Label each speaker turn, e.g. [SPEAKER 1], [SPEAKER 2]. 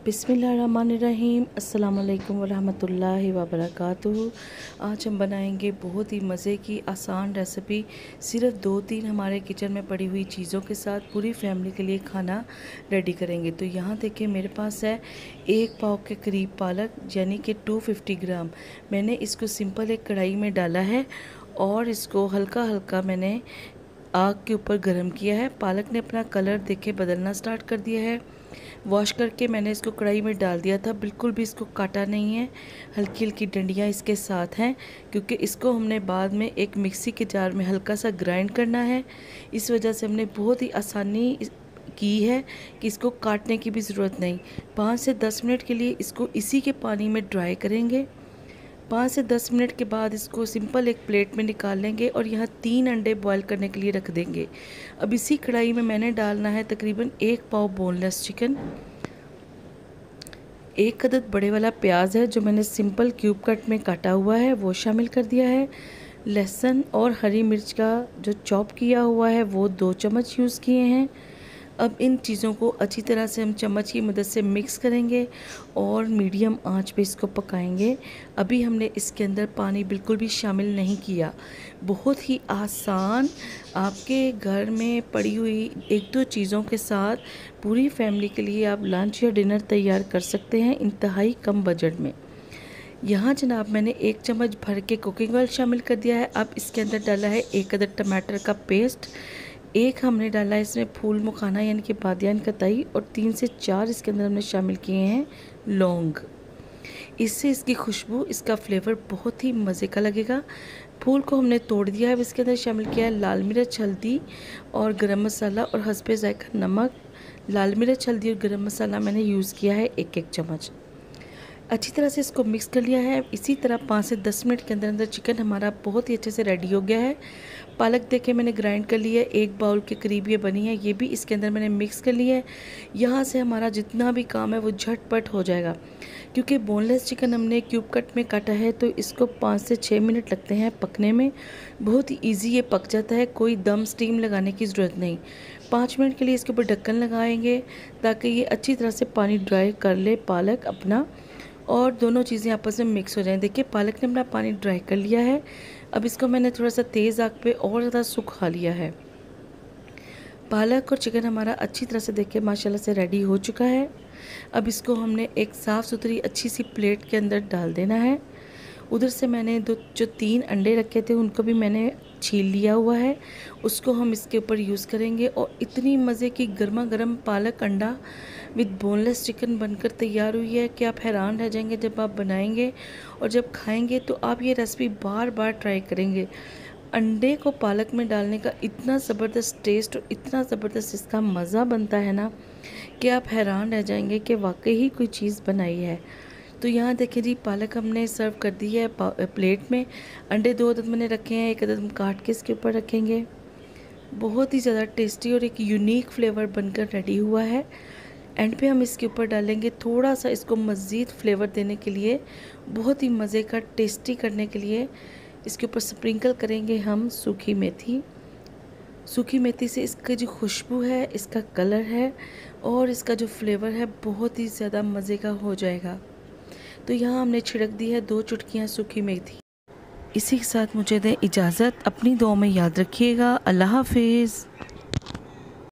[SPEAKER 1] बिस्मिल्लाहिर्रहमानिर्रहीम। अस्सलाम वालेकुम वरहमतुल्लाहि वबरकातुहू। आज हम बनाएंगे बहुत ही मज़े की आसान रेसिपी। सिर्फ 2-3 हमारे किचन में पड़ी हुई चीज़ों के साथ पूरी फैमिली के लिए खाना रेडी करेंगे। तो यहाँ देखिए मेरे पास है 1 पाव के करीब पालक, यानी कि 250 ग्राम। मैंने इसको सिंपल एक कढ़ाई में डाला है और इसको हल्का हल्का मैंने आग के ऊपर गर्म किया है। पालक ने अपना कलर देखे बदलना स्टार्ट कर दिया है। वॉश करके मैंने इसको कढ़ाई में डाल दिया था, बिल्कुल भी इसको काटा नहीं है। हल्की हल्की डंडियाँ इसके साथ हैं, क्योंकि इसको हमने बाद में एक मिक्सी के जार में हल्का सा ग्राइंड करना है। इस वजह से हमने बहुत ही आसानी की है कि इसको काटने की भी ज़रूरत नहीं। 5 से 10 मिनट के लिए इसको इसी के पानी में ड्राई करेंगे। 5 से 10 मिनट के बाद इसको सिंपल एक प्लेट में निकाल लेंगे और यहाँ 3 अंडे बॉईल करने के लिए रख देंगे। अब इसी कढ़ाई में मैंने डालना है तकरीबन 1 पाव बोनलेस चिकन, 1 अदद बड़े वाला प्याज है जो मैंने सिंपल क्यूब कट में काटा हुआ है वो शामिल कर दिया है। लहसुन और हरी मिर्च का जो चॉप किया हुआ है वो 2 चम्मच यूज़ किए हैं। अब इन चीज़ों को अच्छी तरह से हम चम्मच की मदद से मिक्स करेंगे और मीडियम आंच पे इसको पकाएंगे। अभी हमने इसके अंदर पानी बिल्कुल भी शामिल नहीं किया। बहुत ही आसान, आपके घर में पड़ी हुई 1-2 चीज़ों के साथ पूरी फैमिली के लिए आप लंच या डिनर तैयार कर सकते हैं इंतहाई कम बजट में। यहाँ जनाब मैंने 1 चम्मच भर के कुकिंग ऑयल शामिल कर दिया है। अब इसके अंदर डाला है 1 अदद टमाटर का पेस्ट, 1 हमने डाला है इसमें फूल मखाना यानी कि बादियान का तई, और 3 से 4 इसके अंदर हमने शामिल किए हैं लौंग। इससे इसकी खुशबू, इसका फ्लेवर बहुत ही मज़े का लगेगा। फूल को हमने तोड़ दिया है। इसके अंदर शामिल किया है लाल मिर्च, हल्दी और गरम मसाला और हस्बे ज़ायका नमक। लाल मिर्च, हल्दी और गरम मसाला मैंने यूज़ किया है 1-1 चम्मच। अच्छी तरह से इसको मिक्स कर लिया है। इसी तरह 5 से 10 मिनट के अंदर अंदर चिकन हमारा बहुत ही अच्छे से रेडी हो गया है। पालक देखे मैंने ग्राइंड कर लिया है, 1 बाउल के करीब ये बनी है, ये भी इसके अंदर मैंने मिक्स कर लिया है। यहाँ से हमारा जितना भी काम है वो झटपट हो जाएगा, क्योंकि बोनलेस चिकन हमने क्यूब कट में काटा है तो इसको 5 से 6 मिनट लगते हैं पकने में। बहुत ही ईजी ये पक जाता है, कोई दम स्टीम लगाने की ज़रूरत नहीं। 5 मिनट के लिए इसके ऊपर ढक्कन लगाएंगे ताकि ये अच्छी तरह से पानी ड्राई कर ले पालक अपना, और दोनों चीज़ें आपस में मिक्स हो जाएं। देखिए पालक ने अपना पानी ड्राई कर लिया है। अब इसको मैंने थोड़ा सा तेज़ आग पे और ज़्यादा सुखा लिया है। पालक और चिकन हमारा अच्छी तरह से देखिए माशाल्लाह से रेडी हो चुका है। अब इसको हमने एक साफ़ सुथरी अच्छी सी प्लेट के अंदर डाल देना है। उधर से मैंने जो 3 अंडे रखे थे उनको भी मैंने छील लिया हुआ है, उसको हम इसके ऊपर यूज़ करेंगे। और इतनी मज़े की गर्मा गर्म पालक अंडा विद बोनलेस चिकन बनकर तैयार हुई है कि आप हैरान रह जाएंगे जब आप बनाएंगे, और जब खाएंगे तो आप ये रेसिपी बार बार ट्राई करेंगे। अंडे को पालक में डालने का इतना ज़बरदस्त टेस्ट और इतना ज़बरदस्त इसका मज़ा बनता है ना कि आप हैरान रह जाएंगे कि वाकई ही कोई चीज़ बनाई है। तो यहाँ देखिए जी, पालक हमने सर्व कर दी है प्लेट में। अंडे 2 अदद मैंने रखे हैं, 1 अदद हम काट के इसके ऊपर रखेंगे। बहुत ही ज़्यादा टेस्टी और एक यूनिक फ्लेवर बनकर रेडी हुआ है। एंड पे हम इसके ऊपर डालेंगे थोड़ा सा, इसको मज़ीद फ्लेवर देने के लिए, बहुत ही मज़े का टेस्टी करने के लिए इसके ऊपर स्प्रिंकल करेंगे हम सूखी मेथी। सूखी मेथी से इसकी जो खुशबू है, इसका कलर है और इसका जो फ्लेवर है बहुत ही ज़्यादा मज़े का हो जाएगा। तो यहाँ हमने छिड़क दी है 2 चुटकियाँ सूखी मेथी। इसी के साथ मुझे दें इजाज़त, अपनी दुआ में याद रखिएगा। अल्लाह हाफिज़।